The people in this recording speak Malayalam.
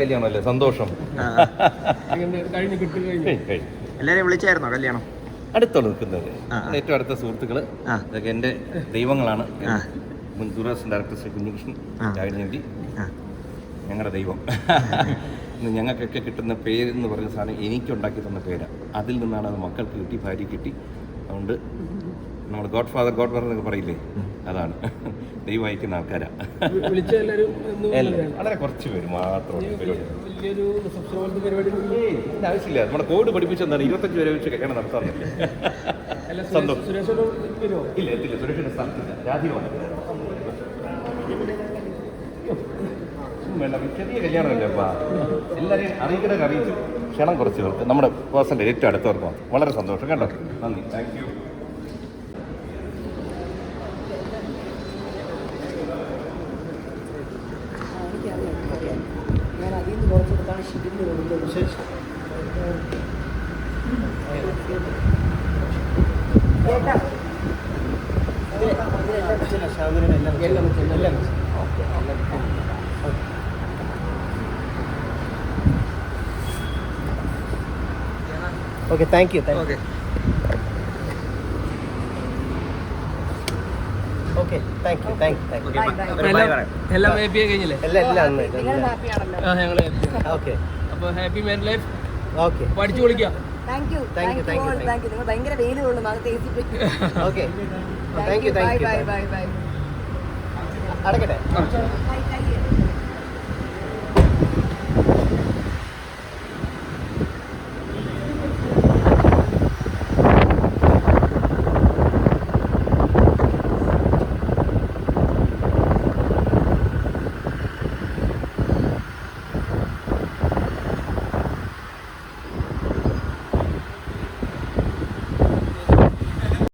കല്യാണമല്ലേ, സന്തോഷം. എല്ലാരെയും വിളിച്ചായിരുന്നോ കല്യാണം? അടുത്തുള്ള നിൽക്കുന്നത് ഏറ്റവും അടുത്ത സുഹൃത്തുക്കള്, ഇതൊക്കെ എൻ്റെ ദൈവങ്ങളാണ്. ദൂരദർശൻ ഡയറക്ടർ ശ്രീ കുഞ്ഞികൃഷ്ണൻ രാജനേണ്ടി ഞങ്ങളുടെ ദൈവം. ഞങ്ങൾക്കൊക്കെ കിട്ടുന്ന പേരെന്ന് പറയുന്ന സാധനം എനിക്കുണ്ടാക്കി തന്ന പേരാണ്. അതിൽ നിന്നാണ് അത് മക്കൾക്ക് കിട്ടി, ഭാര്യ കിട്ടി. അതുകൊണ്ട് നമ്മൾ ഗോഡ് ഫാദർ എന്നൊക്കെ പറയില്ലേ, അതാണ്. ദൈവം അയക്കുന്ന ആൾക്കാരാണ്. വളരെ കുറച്ച് പേര് മാത്രമാണ്. ആവശ്യമില്ല, നമ്മുടെ കോഡ് പഠിപ്പിച്ചെന്താണ് 25 പേരെ വെച്ച് കല്യാണം നടത്താറില്ല. സന്തോഷം. ഇല്ല, എത്തില്ല. സുരേഷിന്റെ സ്ഥലത്തില്ല, രാധികമാണ്. വേണ്ട, ചെറിയ കല്യാണമല്ലേ അപ്പാ. എല്ലാവരെയും അറിയിക്കണൊക്കെ അറിയിച്ചു. ക്ഷണം കുറച്ച് പേർക്ക്, നമ്മുടെ പേഴ്സൻ്റെ ഏറ്റവും അടുത്തവർക്കും. വളരെ സന്തോഷം കേട്ടോ. നന്ദി, thank you. Okay, thank you. Okay okay, thank you, thank you. എല്ലാം ഹാപ്പി ആയി കഴിഞ്ഞില്ലേ? എല്ലാം ഓക്കെ. അപ്പോൾ ഹാപ്പി മാരീഡ് ലൈഫ്. ഓക്കെ, പഠിച്ചു വിളിക്കാം. Thank you. നിങ്ങൾ ഭയങ്കര വെയിലുള്ളൂ, അകത്ത് AC പോയി. Okay, thank you. ബൈ. അടക്കട്ടെ.